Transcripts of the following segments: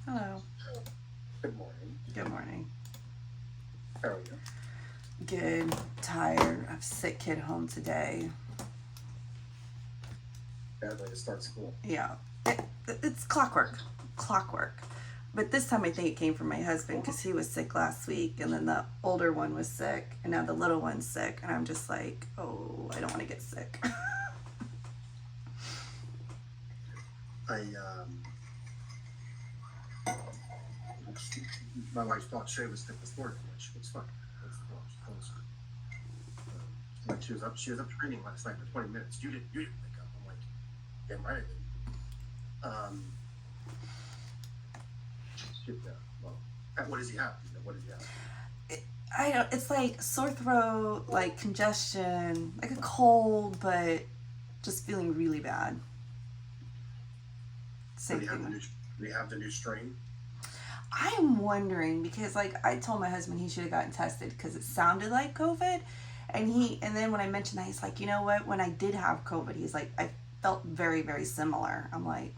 Hello. Good morning. Good morning. How are you? Good. Tired. I have a sick kid home today. Bad way to start school. Yeah. It's clockwork. Clockwork. But this time I think it came from my husband because he was sick last week, and then the older one was sick, and now the little one's sick, and I'm just like, oh, I don't want to get sick. My wife thought Shay was sick this morning, which was fine. That's the problem. Like she was up training last night for 20 minutes. You didn't wake up. I'm like, damn right I didn't. Well, what does he have? What does he have? I don't. It's like sore throat, like congestion, like a cold, but just feeling really bad. So Same thing. do you have the new strain? I'm wondering because like I told my husband he should have gotten tested because it sounded like COVID, and then when I mentioned that he's like, you know what? When I did have COVID, he's like, I felt very very similar. I'm like,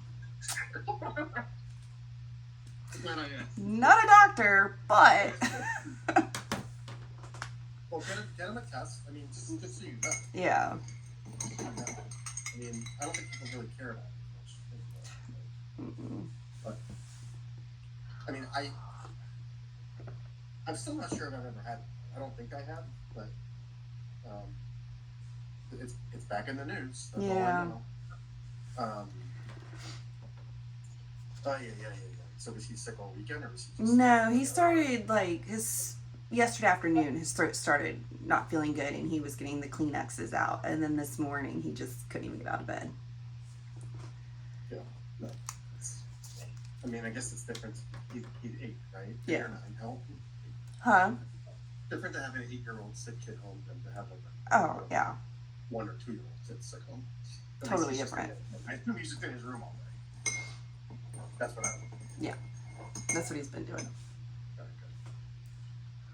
not a doctor, but Well, get him a test. I mean, just so you know. yeah. I mean, I don't think people really care about it much. But I mean, I'm still not sure if I've ever had it. I don't think I have, but it's back in the news. That's all I know. Yeah. So was he sick all weekend, or was he just? No, he started like his yesterday afternoon. His throat started not feeling good, and he was getting the Kleenexes out. And then this morning, he just couldn't even get out of bed. Yeah. No. I mean, I guess it's different. He's 8, right? Yeah. 8 or 9. How? Huh? Different to have an 8-year-old sick kid home than to have like Oh yeah. 1 or 2-year-old sick home. Totally different. I assume he's just in his room all day. That's what I would. Yeah. That's what he's been doing. Very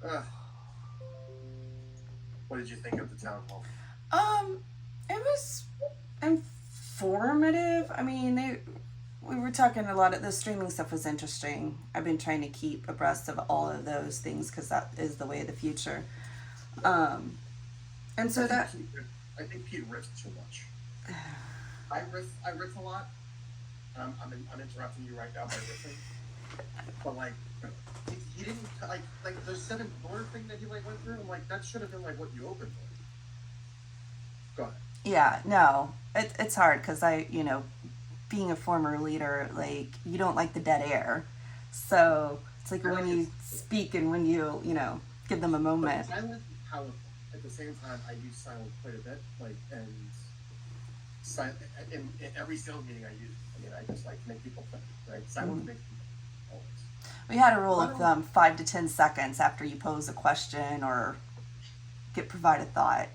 good. What did you think of the town hall? It was. I'm informative. I mean, we were talking a lot of the streaming stuff was interesting. I've been trying to keep abreast of all of those things because that is the way of the future. Um, and so that, I think Pete riffs too much. I riff a lot. I'm interrupting you right now by riffing. But like, he didn't like the seven door thing that he like went through. I'm like, that should have been like what you opened with. Go ahead. yeah, no, it's hard because being a former leader, like you don't like the dead air. So it's like when you speak and when you give them a moment. But silence is powerful. At the same time, I use silence quite a bit. Like and in every sales meeting I use it. I mean, I just like make people think. Right? Silence makes people think, always. We had a rule of thumb: 5 to 10 seconds after you pose a question or provide a thought.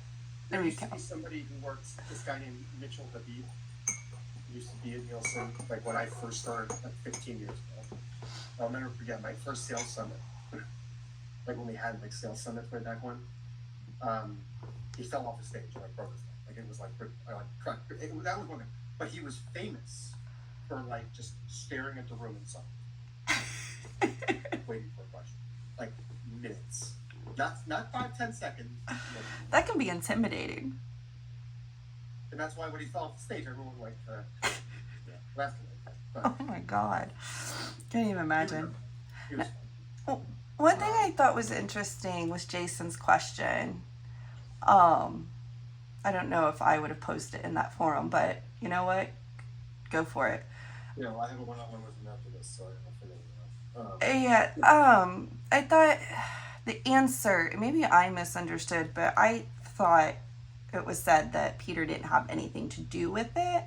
There used to be somebody who works. This guy named Mitchell Habib. Used to be at Nielsen, like when I first started, like 15 years ago. I'll never forget my first sales summit. Like when we had like sales summits way back when. He fell off the stage and like broke his leg. Like it was like that was one thing. But he was famous for like just staring at the room in silence, waiting for a question, like minutes, not 5-10 seconds. That can be intimidating. And that's why when he fell off the stage, everyone like laughed at him. But Oh my god, can't even imagine. he was Well, one thing I thought was interesting was Jason's question. I don't know if I would have posted it in that forum, but you know what? Go for it. I have a one-on-one with him after this, so I'll figure it out. Yeah, I thought the answer, maybe I misunderstood, but I thought it was said that Peter didn't have anything to do with it.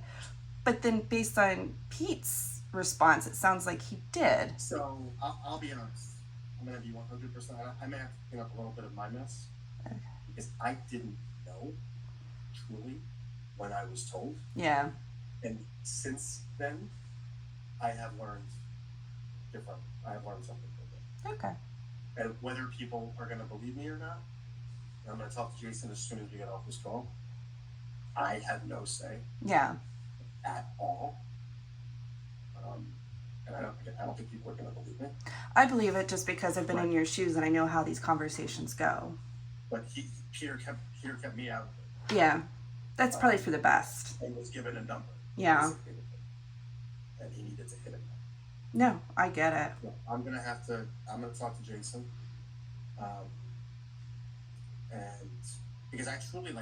But then based on Pete's response, it sounds like he did. So I'll be honest. I'm gonna be 100%. I may have to clean up a little bit of my mess because I didn't know truly when I was told, Yeah, and since then I have learned different. I have learned something different, okay. and whether people are gonna believe me or not, I'm gonna talk to Jason as soon as we get off this call. I have no say Yeah, at all, and I don't think people are gonna believe me. I believe it just because I've been in your shoes and I know how these conversations go. But Peter kept me out of it. Yeah, that's probably for the best. And was given a number. Yeah. basically, and he needed to hit it. No, I get it. So I'm gonna talk to Jason, and because I truly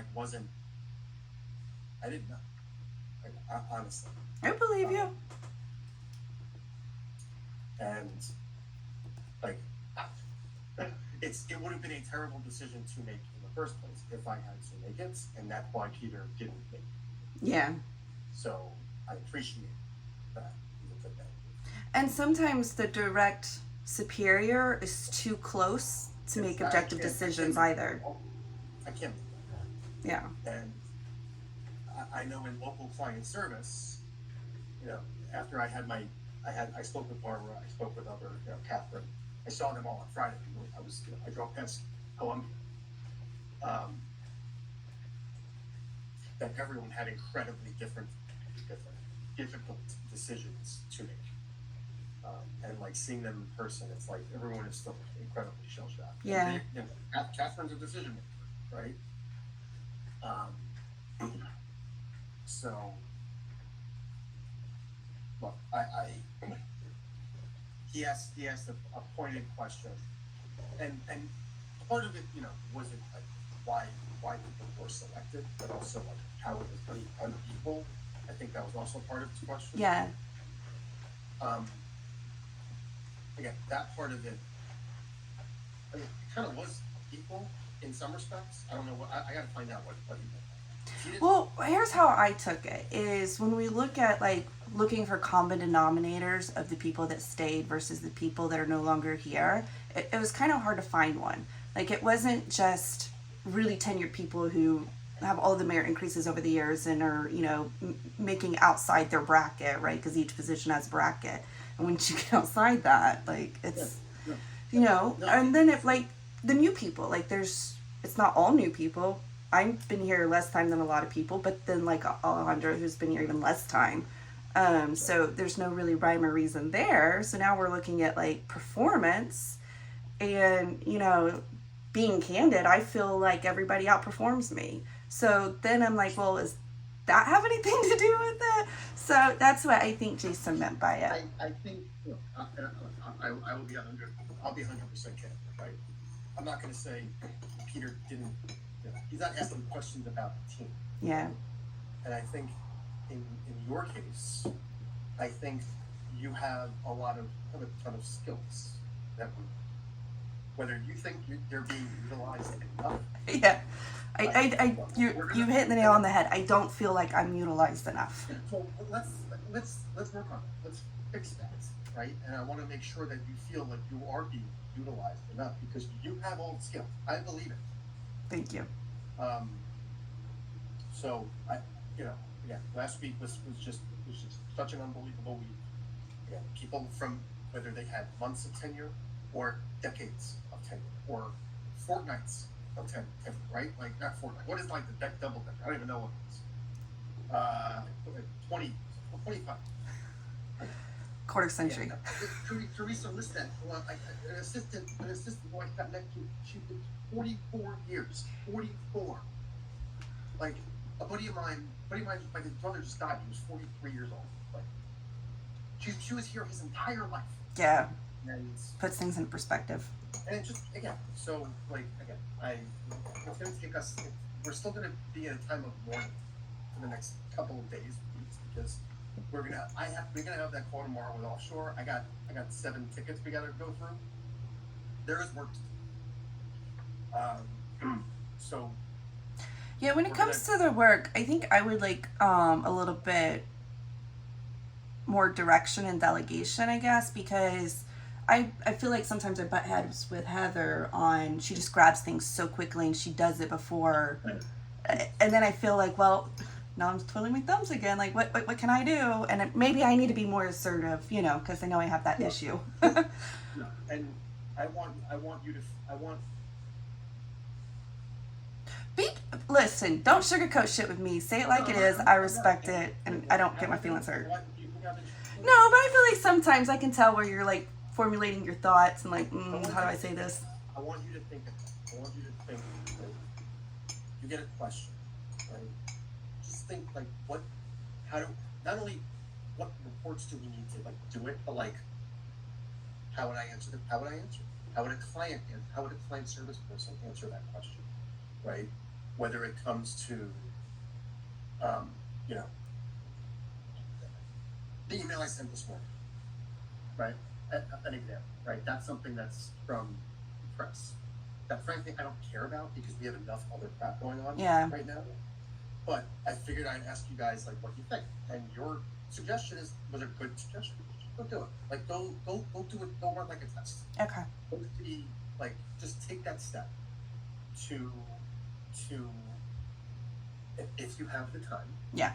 I didn't know, honestly, I believe you. and like it would have been a terrible decision to make in the first place if I had to make it, and that's why Peter didn't make it. Yeah. So I appreciate that. He's a good man. And sometimes the direct superior is too close to make objective decisions either. I can't. Yeah. And I know in local client service, after I spoke with Barbara, I spoke with other, Catherine. I saw them all on Friday. I drove past Columbia. That everyone had incredibly difficult decisions to make. And like seeing them in person, it's like everyone is still incredibly shell shocked. Yeah. Catherine's a decision maker, right? So, look, he asked a pointed question, and part of it, wasn't like why people were selected, but also like how it was pretty unequal. I think that was also part of his question. Yeah. Again, that part of it, it kind of was equal in some respects. I don't know what I got to find out what he meant. Well, here's how I took it is when we look at looking for common denominators of the people that stayed versus the people that are no longer here, it was kind of hard to find one. Like it wasn't just really tenured people who have all the merit increases over the years and are, making outside their bracket, right? Because each position has a bracket. And once you get outside that, it's, and then if the new people, it's not all new people, I've been here less time than a lot of people, but then like Alejandro, who's been here even less time. So there's no really rhyme or reason there. So now we're looking at like performance, and being candid, I feel like everybody outperforms me. So then I'm like, well, is that have anything to do with it? So that's what I think Jason meant by it. I think, look, I will be 100, I'll be 100% candid, right? I'm not going to say Peter didn't, he's not asking questions about the team. Yeah. And I think in your case, I think you have a ton of skills that whether you think they're being utilized enough. Yeah. You hit the nail on the head. I don't feel like I'm utilized enough. So let's work on it. Let's fix that, right? And I want to make sure that you feel like you are being utilized enough because you have all the skills. I believe it. Thank you. So again, last week was just such an unbelievable week. Again, people from whether they had months of tenure or decades of tenure or fortnights of tenure, right? Like not fortnight. What is like the double tenure? I don't even know what it is. 25. Quarter century. Yeah. Teresa Liston, an assistant who I sat next to, she did 44 years. 44. Like a buddy of mine, like his brother just died. He was 43 years old. Like she was here his entire life. Yeah. And puts things in perspective. And it just so like it's gonna take us. We're still gonna be in a time of mourning for the next couple of days, weeks, because we're gonna have that call tomorrow with offshore. I got 7 tickets we gotta go through. There is work to do. So yeah, when it comes to the work, I think I would like a little bit more direction and delegation, I guess, because I feel like sometimes I butt heads with Heather on she just grabs things so quickly and she does it before, and then I feel like, well, now I'm twiddling my thumbs again. Like, what can I do? And maybe I need to be more assertive, because I know I have that issue. No, and I want you to listen. Don't sugarcoat shit with me. Say it like it is. I respect it, and I don't get my feelings hurt. No, but I feel like sometimes I can tell where you're like formulating your thoughts and like, how do I say this? I want you to think that you get a question, right? Just think like not only what reports do we need to like do it, but like how would I answer it? How would a client service person answer that question, right? Whether it comes to the email I sent this morning, right? An example, right? That's something that's from press that frankly I don't care about because we have enough other crap going on right now. But I figured I'd ask you guys like what you think, and your suggestion was a good suggestion. Go do it. Like go do it. Go run like a test. Okay. Just take that step to if you have the time. Yeah.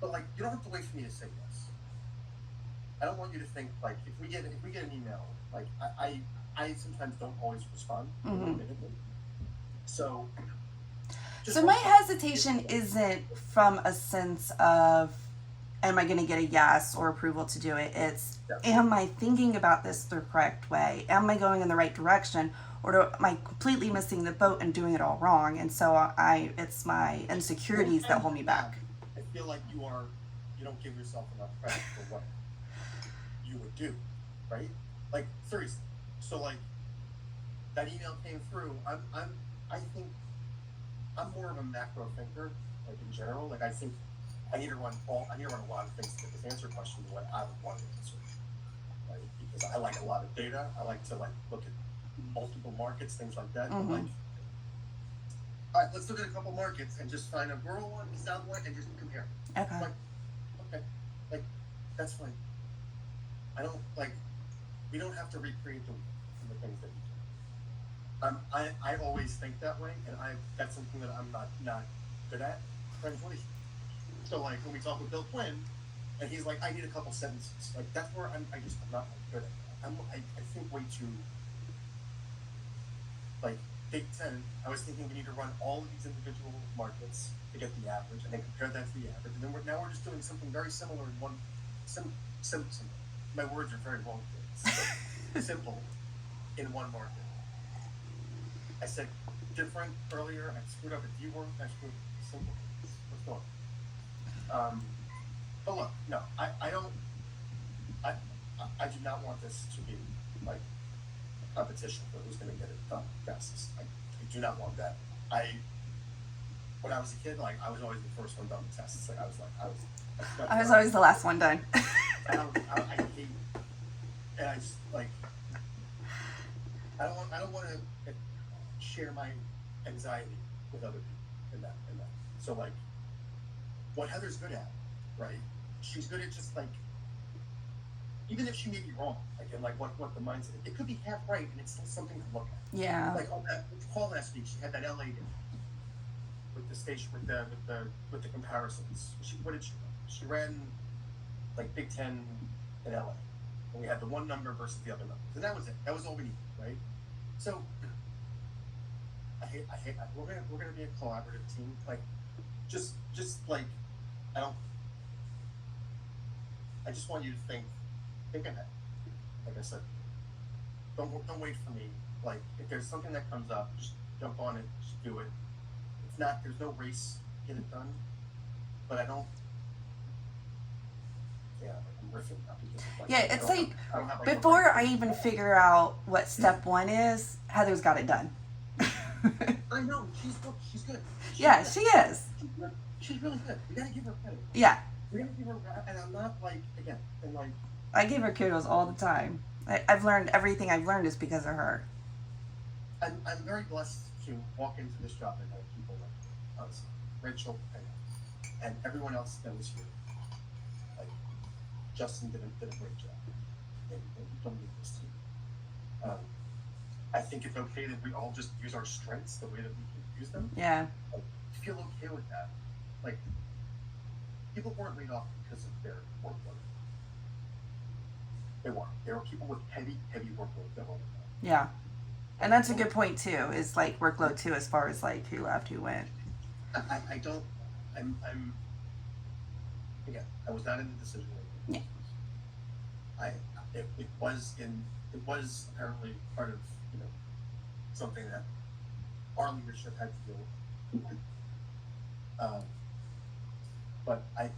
But like you don't have to wait for me to say yes. I don't want you to think like if we get an email, like I sometimes don't always respond. Mm-hmm. So my hesitation isn't from a sense of am I going to get a yes or approval to do it. It's am I thinking about this the correct way? Am I going in the right direction? Or am I completely missing the boat and doing it all wrong? And so it's my insecurities that hold me back. I feel like you don't give yourself enough credit for what you would do, right? Like seriously. So like that email came through. I think I'm more of a macro thinker, like in general. Like I think I need to run a lot of things to get this answer question the way I would want to answer, right? Because I like a lot of data. I like to like look at multiple markets, things like that. Mm-hmm. Like, all right, let's look at a couple markets and just find a rural one, a south one, and just compare. Okay. Like that's fine. We don't have to recreate the things that you do. I always think that way, and that's something that I'm not good at, frankly. So like when we talk with Bill Quinn, and he's like, I need a couple sentences. Like that's where I'm not good at. I think way too like Big Ten, I was thinking we need to run all of these individual markets to get the average, and then compare that to the average. And then now we're just doing something very similar in one, simple. My words are very wrong here. Simple in one market. I said different earlier. I screwed up a D word. I screwed up simple. What's going on? But look, no, I don't. I do not want this to be like a competition for who's going to get it done fastest. I do not want that. When I was a kid, like I was always the first one done the tests. Like I was always the last one done. I hate, and I just like. I don't want to share my anxiety with other people in that. So like, what Heather's good at, right? She's good at just like, even if she may be wrong, like in like what the mindset, it could be half right and it's still something to look at. Yeah. Like on that call last week, she had that LA game with the station with the comparisons. What did she run? She ran like Big Ten in LA, and we had the one number versus the other numbers, and that was it. That was all we needed, right? So I hate. We're gonna be a collaborative team. Like, just like I just want you to think ahead. Like I said, don't wait for me. Like, if there's something that comes up, just jump on it, just do it. It's not. There's no race. Get it done. But I don't. Yeah, I'm riffing now because Yeah, it's like before I even figure out what step one is, Heather's got it done. I know she's good. Yeah, she is. She's really good. We gotta give her credit. Yeah. We gotta give her, and I'm not like again, and like. I give her kudos all the time. I've learned everything I've learned is because of her. I'm very blessed to walk into this job and have people like us, Rachel, and everyone else that was here. Like Justin did a great job, and don't leave this team. I think it's okay that we all just use our strengths the way that we can use them. Yeah. Like, feel okay with that. Like, people weren't laid off because of their workload. They weren't. There were people with heavy workload that were. Yeah. And that's a good point too, is like workload too, as far as like who left, who went. I don't, again, I was not in the decision making. Yeah. It was apparently part of, something that our leadership had to deal with. But I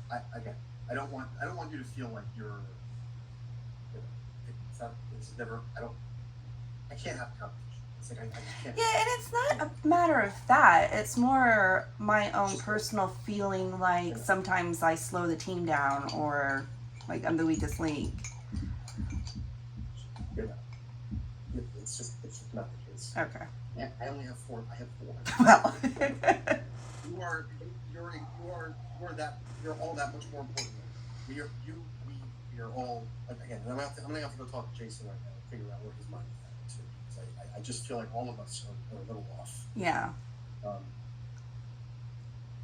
don't want you to feel like you're, it's not, it's never, I can't have competition. It's like, I just can't. Yeah, and it's not a matter of that. It's more my own personal feeling like sometimes I slow the team down or like I'm the weakest link. It's just not the case. Okay. Yeah, I only have four. I have four. Well. You're all that much more important. We are all, again, and I'm gonna have to go talk to Jason right now and figure out where his mind is at too. Because I just feel like all of us are a little off. Yeah.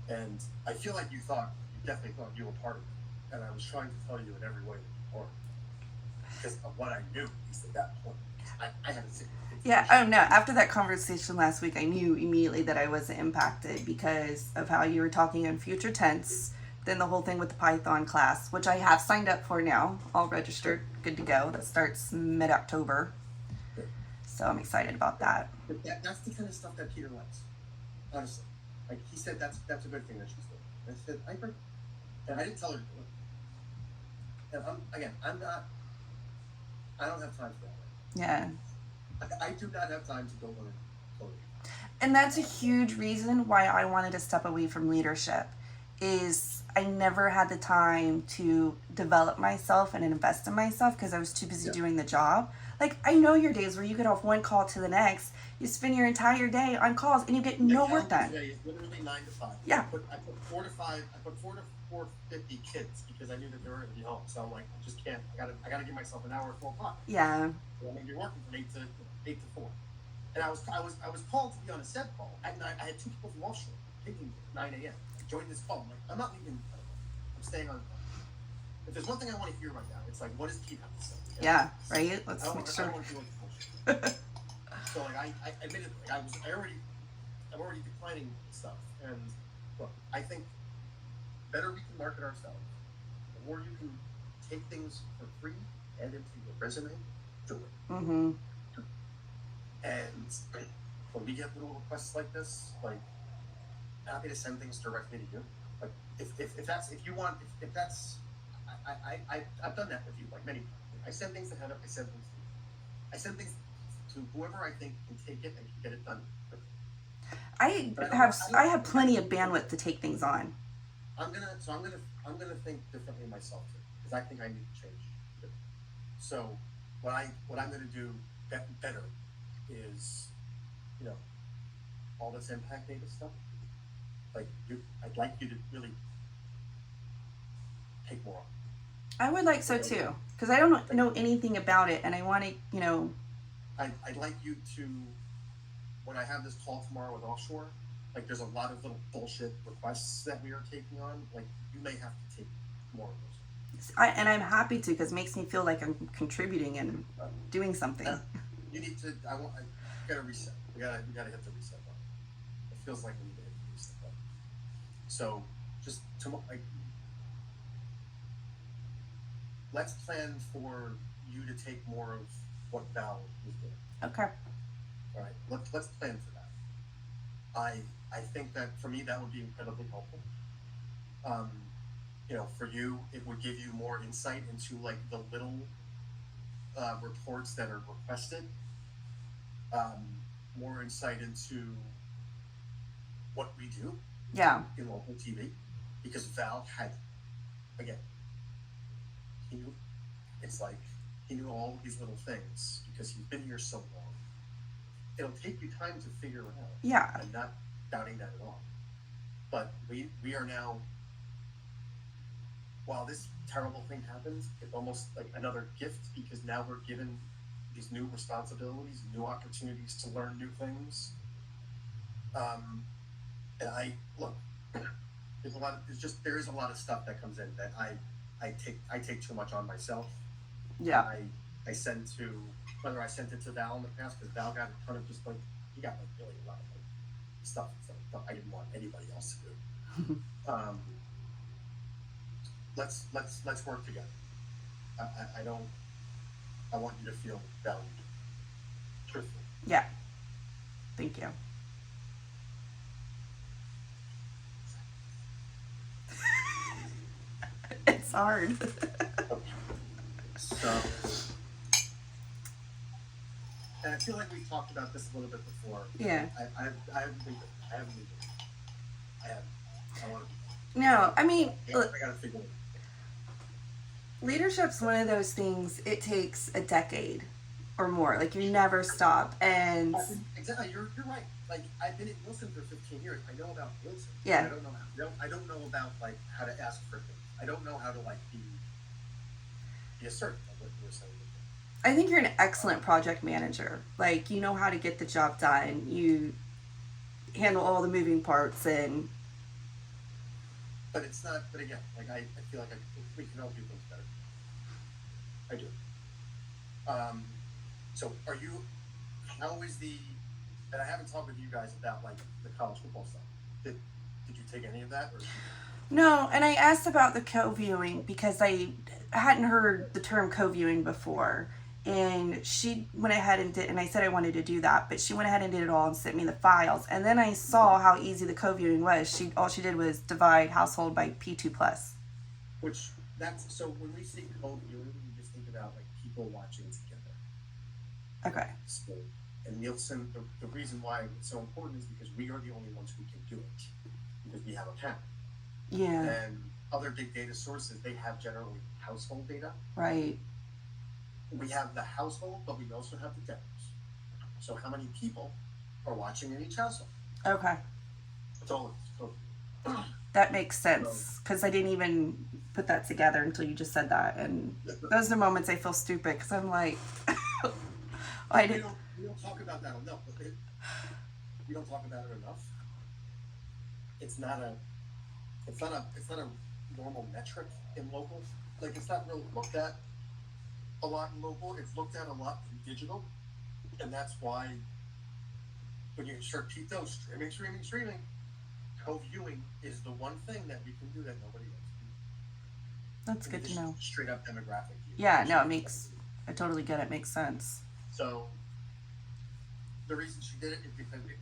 And I feel like you definitely thought you were part of it. And I was trying to tell you in every way that you were. Because of what I knew, at least at that point. I had a sick. Yeah, oh no, after that conversation last week, I knew immediately that I wasn't impacted because of how you were talking in future tense. Then the whole thing with the Python class, which I have signed up for now, all registered, good to go. That starts mid-October. So I'm excited about that. But that's the kind of stuff that Peter likes, honestly. Like, he said that's a good thing that she's doing. And I said, I agree. And I didn't tell her to do it. And I don't have time for that. Yeah. I do not have time to go learn coding. And that's a huge reason why I wanted to step away from leadership is I never had the time to develop myself and invest in myself because I was too busy doing the job. Like, I know your days where you get off one call to the next, you spend your entire day on calls and you get no work done. Today is literally 9 to 5. Yeah. I put 4 to 4:50 kids because I knew that they were going to be home. So I'm like, I just can't. I gotta give myself an hour at 4 o'clock. Yeah. So I'm gonna be working from 8 to 4. And I was called to be on a set call at night. I had 2 people from offshore picking 9 a.m. I joined this call. I'm like, I'm not leaving. I'm staying on. If there's one thing I want to hear right now, it's like, what does Pete have to say? Yeah, right? Let's make sure. I don't want to do it. So like I admitted like I'm already declining stuff. And look, I think the better we can market ourselves, the more you can take things for free, add into your resume, do it. Mm-hmm. And when we get little requests like this, like happy to send things directly to you. Like if that's if you want if that's I've done that with you like many times. I send things to Heather, I send things to whoever I think can take it and can get it done. I have plenty of bandwidth to take things on. I'm gonna think differently myself too because I think I need to change. So what I'm gonna do better is, you know, all this impact data stuff. Like I'd like you to really take more on. I would like so too, because I don't know anything about it, and I want to, I'd like you to, when I have this call tomorrow with offshore, like there's a lot of little bullshit requests that we are taking on. Like you may have to take more of those. and I'm happy to because it makes me feel like I'm contributing and doing something. You need to. We gotta reset. We gotta hit the reset button. It feels like we need to hit the reset button. So just tomorrow, like, let's plan for you to take more of what Val is doing. Okay. All right. Let's plan for that. I think that for me that would be incredibly helpful. You know, for you it would give you more insight into like the little reports that are requested. More insight into what we do Yeah. in local TV, because Val had, again, he knew, it's like he knew all these little things because he's been here so long. It'll take you time to figure it out. Yeah. I'm not doubting that at all. But we are now, while this terrible thing happens, it's almost like another gift because now we're given these new responsibilities, new opportunities to learn new things. And I look, there is a lot of stuff that comes in that I take too much on myself. Yeah. I send to, whether I sent it to Val in the past because Val got a ton of just like he got like really a lot of like stuff that I didn't want anybody else to do. Let's work together. I want you to feel valued. Truthfully. Yeah. Thank you. It's hard. So, and I feel like we talked about this a little bit before. Yeah. I haven't been good. I want to. No, I mean, I gotta figure it out. Leadership's one of those things. It takes a decade or more. Like you never stop, and exactly, you're right. Like I've been at Nielsen for 15 years. I know about Nielsen. Yeah. I don't know about like how to ask for things. I don't know how to like be assertive of what you're saying. I think you're an excellent project manager. Like you know how to get the job done. You handle all the moving parts, and but it's not. But again, like I feel like we can all do things better. I do. So are you? How is the? And I haven't talked with you guys about like the college football stuff. Did you take any of that? Or? No, and I asked about the co-viewing because I hadn't heard the term co-viewing before. And she went ahead and did, and I said I wanted to do that, but she went ahead and did it all and sent me the files. And then I saw how easy the co-viewing was. All she did was divide household by P2+. Which so when we say co-viewing, we just think about like people watching together. Okay. So, and Nielsen, the reason why it's so important is because we are the only ones who can do it because we have a panel. Yeah. And other big data sources, they have generally household data. Right. We have the household, but we also have the demos. So how many people are watching in each household? Okay. That's all it's That makes sense because I didn't even put that together until you just said that, and those are the moments I feel stupid because I'm like, we don't talk about that enough. We don't talk about it enough. It's not a normal metric in local. Like it's not really looked at a lot in local. It's looked at a lot in digital, and that's why when you start keep those streaming, co-viewing is the one thing that we can do that nobody else can do. That's In good to addition know. straight up demographic view. Yeah, no, I totally get it. Makes sense. So the reason she did it is because it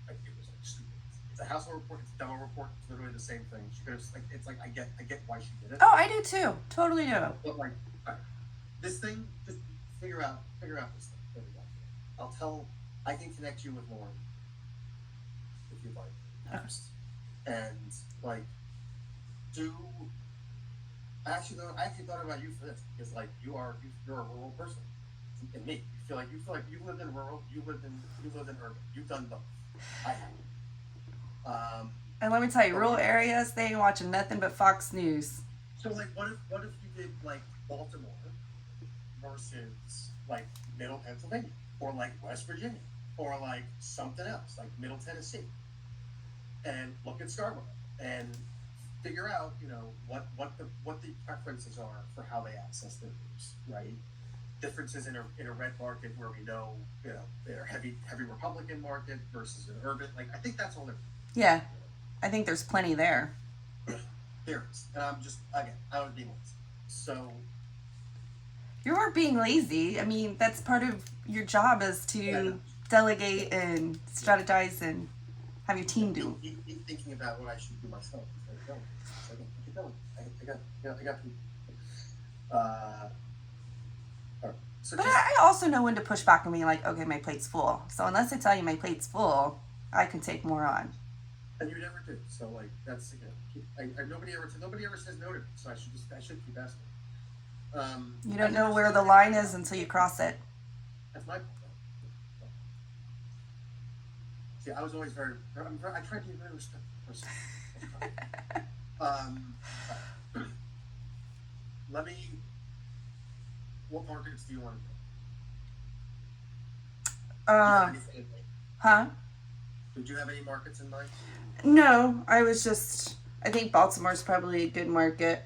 was like stupid. It's a household report. It's a demo report. It's literally the same thing. She could have like it's like I get why she did it. Oh, I do too. Totally do. But like this thing, just figure out this thing. There we go. I can connect you with Lauren if you'd like. And like I actually thought about you for this because like you're a rural person. And me, you feel like you've lived in rural, you lived in urban. You've done both. I have. And let me tell you, rural areas, they ain't watching nothing but Fox News. So like what if you did like Baltimore versus like Middle Pennsylvania or like West Virginia or like something else like Middle Tennessee, and look at Scarborough and figure out what the preferences are for how they access their news, right? Differences in a red market where we know they're heavy Republican market versus an urban. Like I think that's all there. Yeah, I think there's plenty there. There is, and I'm just again I was being lazy. So You weren't being lazy. I mean, that's part of your job is to delegate and strategize and have your team do. Keep thinking about what I should do myself. Keep going. I got people. All right. So But I also know when to push back and be like, okay, my plate's full. So unless I tell you my plate's full, I can take more on. And you never do. So like that's nobody ever says no to me. So I should keep asking. You don't know where the line is until you cross it. That's my point. See, I was always I tried to be a very respectful person. What markets do you want to go? Huh? Did you have any markets in mind? No, I think Baltimore's probably a good market.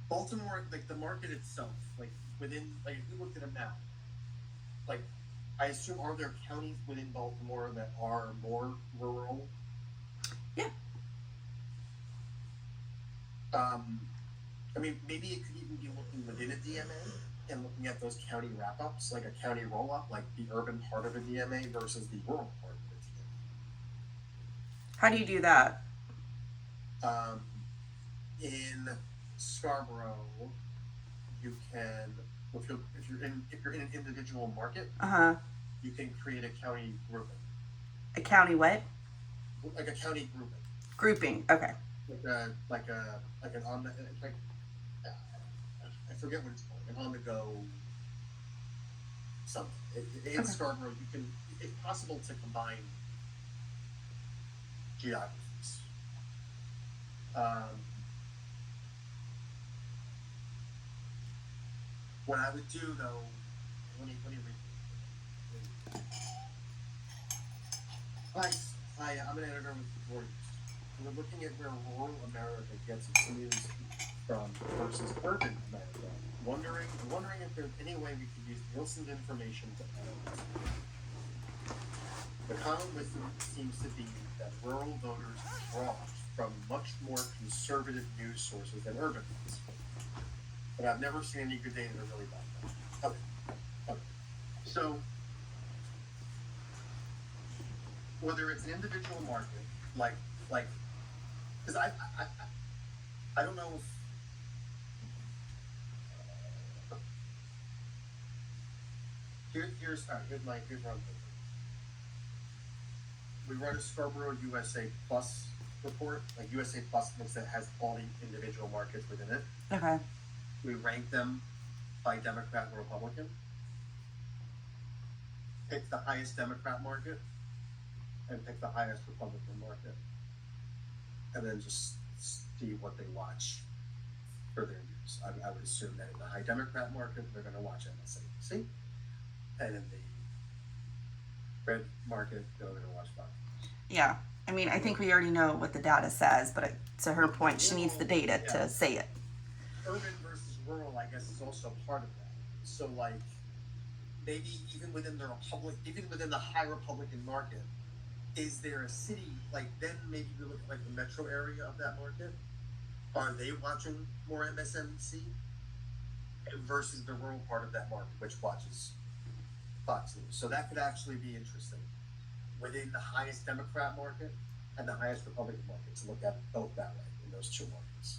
Baltimore, like the market itself, like within, like if you looked at a map, like I assume are there counties within Baltimore that are more rural? Yeah. I mean, maybe it could even be looking within a DMA and looking at those county wrap-ups, like a county roll-up, like the urban part of a DMA versus the rural part of a DMA. How do you do that? In Scarborough, you can, if you're in an individual market, you can create a county grouping. A county what? Like a county grouping. Grouping. Okay. I forget what it's called. An on the go something. In Scarborough, it's possible to combine geographies. What I would do though, let me read. Hi, I'm an editor with the Warriors. We're looking at where rural America gets its news from versus urban America. Wondering if there's any way we could use Nielsen information to analyze. The common wisdom seems to be that rural voters draw from much more conservative news sources than urban ones. But I've never seen any good data to really back that. Okay. So whether it's an individual market, like, because I don't know if here's where I'm thinking. We run a Scarborough USA Plus report. Like USA Plus looks at has all the individual markets within it. Okay. We rank them by Democrat and Republican. Pick the highest Democrat market and pick the highest Republican market. And then just see what they watch for their news. I would assume that in the high Democrat market, they're going to watch MSNBC. And in the red market, they're going to watch Fox. Yeah. I mean, I think we already know what the data says, but to her point, she needs the data to say it. Urban versus rural, I guess, is also part of that. So, like, maybe even within the Republic, even within the high Republican market, is there a city, like, then maybe we look at like the metro area of that market? Are they watching more MSNBC versus the rural part of that market, which watches Fox News? So that could actually be interesting within the highest Democrat market and the highest Republican market to look at it both that way in those two markets.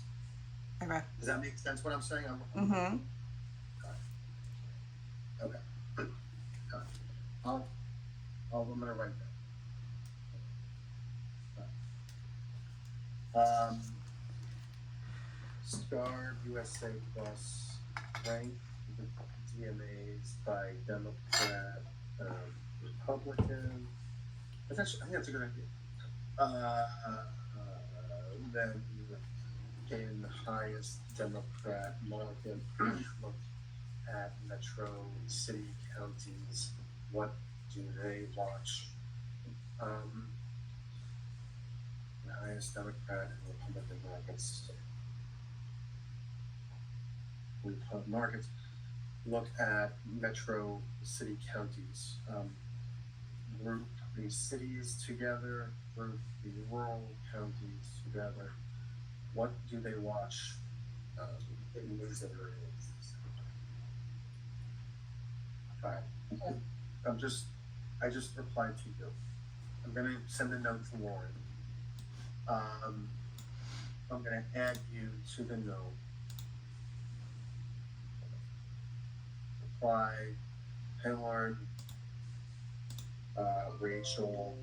Okay. Does that make sense what I'm saying? Mm-hmm. Okay. I'm gonna write that. Star USA Plus rank the DMAs by Democrat, Republican. That's actually, I think that's a good idea. Then in the highest Democrat market, look at metro city counties. What do they watch? The highest Democrat and Republican markets. Look at metro city counties. Group these cities together. Group the rural counties together. What do they watch in these areas? Alright. I just replied to you. I'm gonna send a note to Lauren. I'm gonna add you to the note. Reply, hey Lauren, Rachel,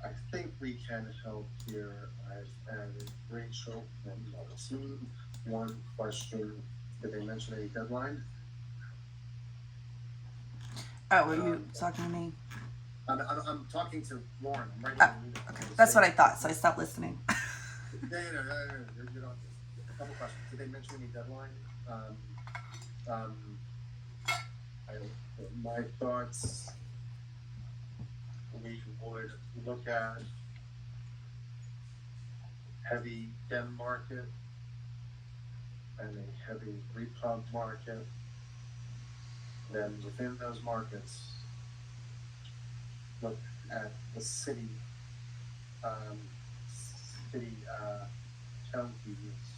I think we can help here. I've added Rachel from the team. One question, did they mention any deadline? Oh, were you talking to me? I'm talking to Lauren. I'm writing Oh, an email. okay. That's what I thought, so I stopped listening. No. You're not. A couple questions. Did they mention any deadline? My thoughts. We would look at heavy Dem market and a heavy Repub market. Then within those markets, look at the city counties.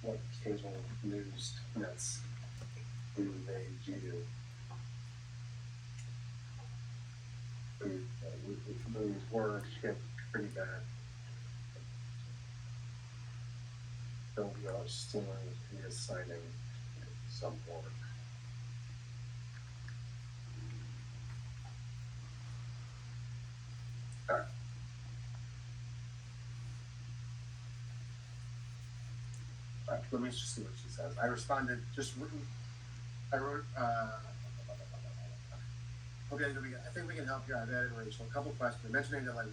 What cable news nets do they view? The word hit pretty bad. So we are still reassigning some work. All right. Let me just see what she says. I responded, I wrote, okay, I think we can help you. I've added Rachel. A couple questions. Mentioning that, like,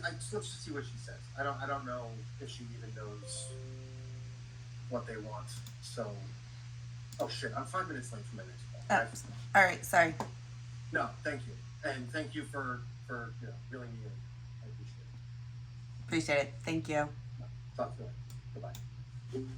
let's just see what she says. I don't know if she even knows what they want. So, oh shit, I'm 5 minutes late for my next call. All right, sorry. No, thank you. And thank you for reeling me in. I appreciate it. Appreciate it. Thank you. Talk to you later. Goodbye.